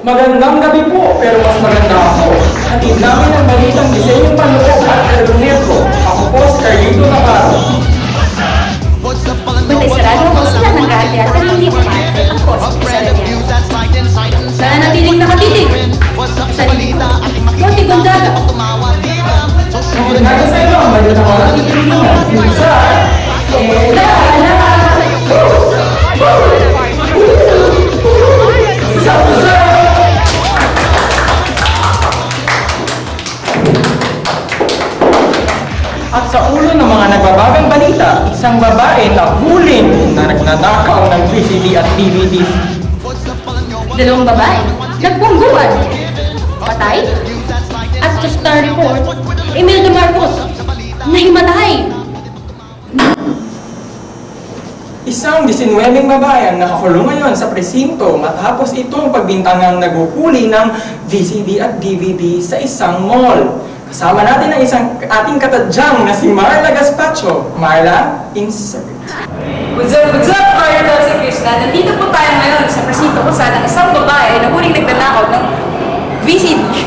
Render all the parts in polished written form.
Magandang gabi po, pero mas maganda ako. Hatid namin ang balitang disenyong panloob at ergonetro. Ako po si Carlito Navarro. Buti sarado mo sila ng radya at hindi umarte ang post sa radya. Nananatiling nakatitig sa libo. Buti Gonzaga. Nagkagay sa iyo ang balitang walang titilingan. Yung isa, at sa ulo ng mga nagbabagang balita, isang babae na huling na nagnanakaw ng VCD at DVDs. Dalawang babae, nagpungguan, patay, at sa Star Report, Imelda Marcos, nahimatay. Isang 19 babae ang nakakulong ngayon sa presinto matapos itong pagbintangang naguhuli ng VCD at DVD sa isang mall. Kasama natin ang ating katadyang na si Marla Gaspacho. Marla, insert. What's up, Marla si Krishna? Nandito po tayo ngayon sa presinto kung saan ang isang babae na huling nagnanakaw ng VCD.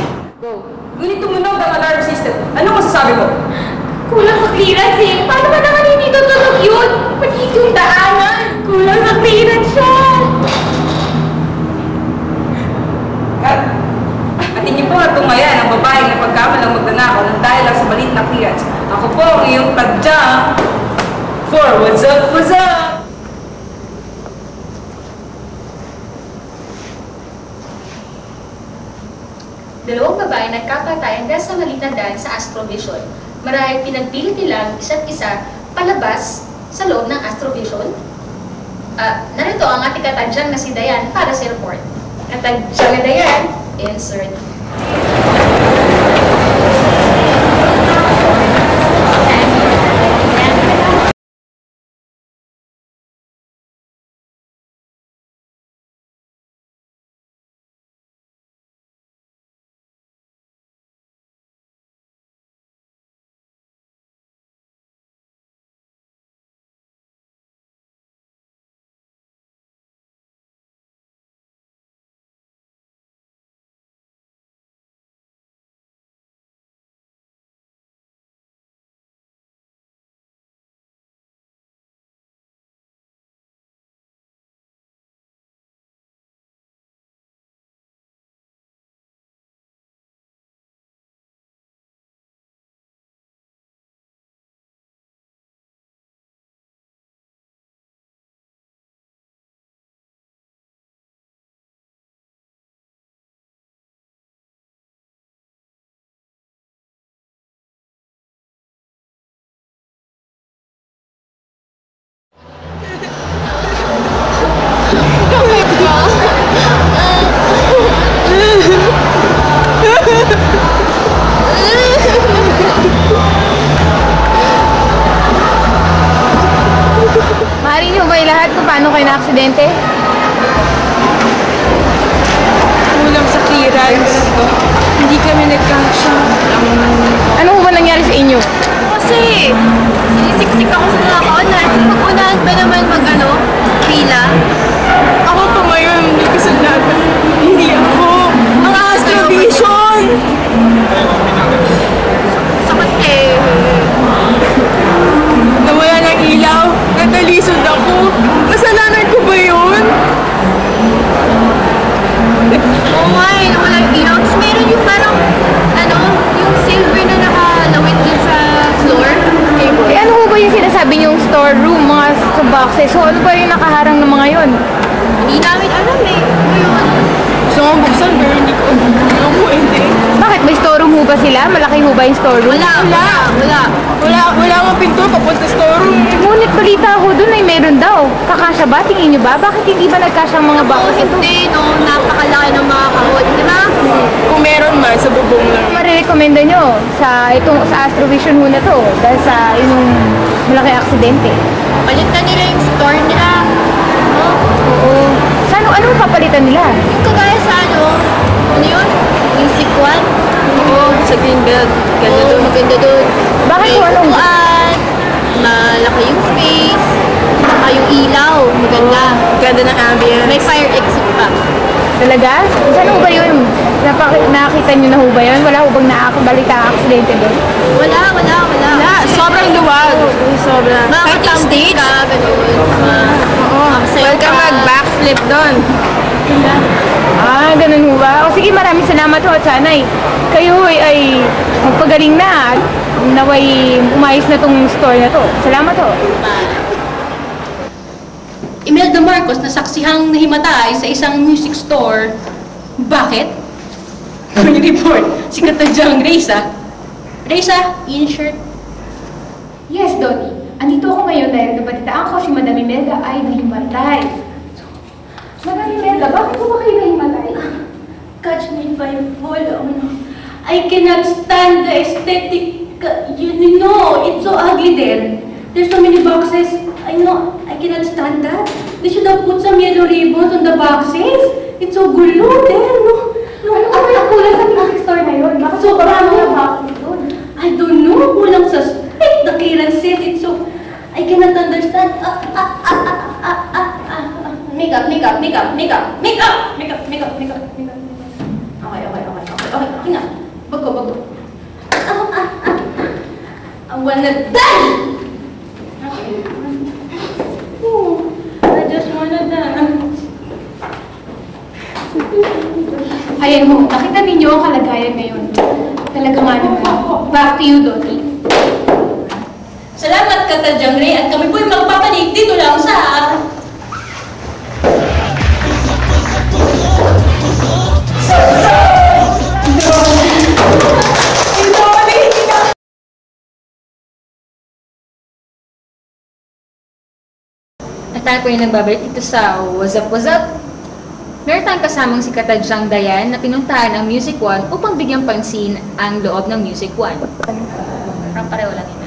Ngunit tumunog ang alarm system. Ano masasabi mo? Kulang sa clearance eh. Paano ba naman hindi tutulog yun? Maliit yung daanan. Kulang sa clearance siya. At hindi po natumayan ang babaeng na pagkamalang magnanakaw ng dahil lang sa maliit na clearance. Ako po ang iyong tadyang for What's Up, What's Up! Dalawang babae nagkakatayan dahil sa maliit na daan sa Astrovision. Marahil pinagpilit nilang isa't isa palabas sa loob ng Astrovision. Narito ang ating katadyang na si Dayan para sa report. Katadyang na Dayan, insert. Maaari niyo ba lahat kung paano kayo na-aksidente? Kulang sa clearance. Hindi kami nagkasya. Ano ba nangyari sa inyo? Kasi, sinisiksik ako sa nakakaunan. Mag-unahan ba naman pila? Ako tumayo, hindi kasalanan. Hindi ako. Ang Astrovision! Sakit eh. Nawala ng ilaw. Natalisod ako. Kasalanan ko ba yun? Oo nga eh, nawala yung ilaw. Tapos meron yung parang, yung silver na nakalawit dun sa floor. Cable. Eh ano ba yung sinasabi niyong storeroom, mga sa boxes? So ano ba yung nakaharang ng mga yon? Hindi namin alam eh. Ano yun? Gusto ko buksan pero hindi ko pwede. Bakit? May storeroom ho ba sila? Malaki ho ba yung storeroom? Wala nga pinto papunta sa storeroom. Ngunit balita ako dun ay meron daw. Kakasya ba? Tingin niyo ba? Bakit hindi ba nagkasya ang mga Oo, boxes ito? hindi no. Napakalaki ng mga kahon. Di ba? Kung meron man, sa bubong lang. Marirekomenda nyo sa Astrovision ho na to dahil sa inyong malaki aksidente. Palit na nila yung store nila. No? Oo. Ano papalitan nila? Yung kagaya sa ano yun? Yung sikwan. Oo, sa Greenbelt. Ganda doon. Maganda doon. Bakit May po anong? upuan, malaki yung space, saka yung ilaw. Maganda. Ganda ng ambience. May fire exit pa. Talaga? Saan ho ba yun? Nakita nyo na ho ba yun? Wala ho bang nakakabalita ang aksidente doon? Wala. Sobrang luwag. Sobra. Makaka-stage ka, ganun. Huwag ka mag-backflip doon. Ah, ganun ho ba? O sige, maraming salamat ho at sana kayo ay magpagaling na at naway umayos na tong store na to. Salamat ho. Imelda Marcos na saksihang nahimatay sa isang music store. Bakit? May report si Katadyang Reza. Reza, in-shirt. Yes, Dottie. Andito ako ngayon dahil nabalitaan ko si Madam Imelda ay nahimatay. Madam Imelda, bakit po ba kayo nahimatay? Catch me if I fall. I cannot stand the aesthetic. You know, it's so ugly there. There's so many boxes. I know, I cannot stand that. They should have put some yellow ribbons on the boxes. It's so gulo there, no? Ano ba yung kulay sa music store na yun? Bakit So, sobrang ano? mga boxes doon? I don't know. Walang suspect. The clearance says it, so I cannot understand. Makeup. Okay na. Bago. I wanna die! Okay. I just wanna die. Ayan ho, nakita ninyo ang kalagayan ngayon. Talaga nga naman. Back to you, Dottie. Salamat, Katadyang Ray, at kami po'y magpapalig dito lang sa... At tayo po yung nagbabalik dito sa What's Up, What's Up? Meron tayong kasamang si Katadyang Dayan na pinuntahan ang Music One upang bigyang pansin ang loob ng Music One. Parang pareho lang yun.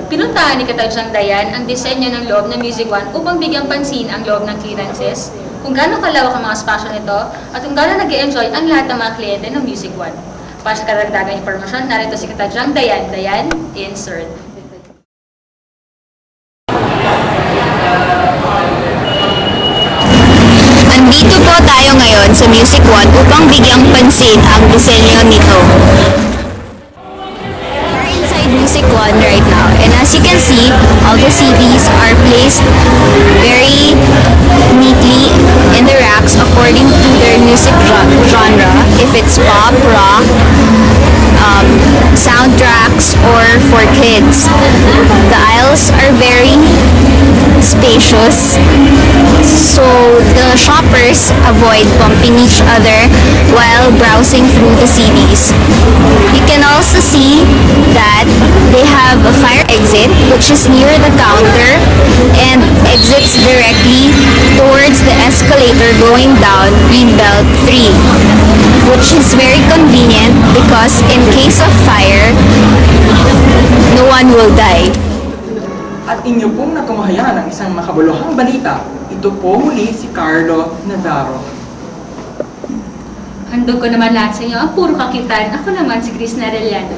Pinuntahan ni Katadyang Dayan ang disenyo ng loob ng Music One upang bigyang pansin ang loob ng clearances, kung gaano kalawak ang mga spasyo nito, at kung gaano nag-e-enjoy ang lahat ng mga kliyente ng Music One. Para sa karagdagang impormasyon, narito si Katadyang Dayan. Dayan, insert. Andito po tayo ngayon sa Music One upang bigyang pansin ang disenyo nito. We're inside Music One right now, and as you can see, all the CDs are placed very neatly in the racks according to their music genre, if it's pop, rock, soundtracks, or for kids. The aisles are very spacious, so the shoppers avoid bumping each other while browsing through the CDs. You can also see that they have a fire exit which is near the counter and exits directly towards the escalator going down Greenbelt 3, which is very convenient because in case of fire, no one will die. At inyo pong natunghayan ang isang makabuluhang balita. Ito po muli si Carlo Navarro. Handog ko naman lahat sa inyo ang puro kakitan. Ako naman si Chris Narellano.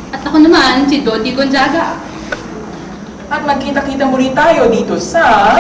At ako naman si Dottie Gonzaga. At magkita-kita muli tayo dito sa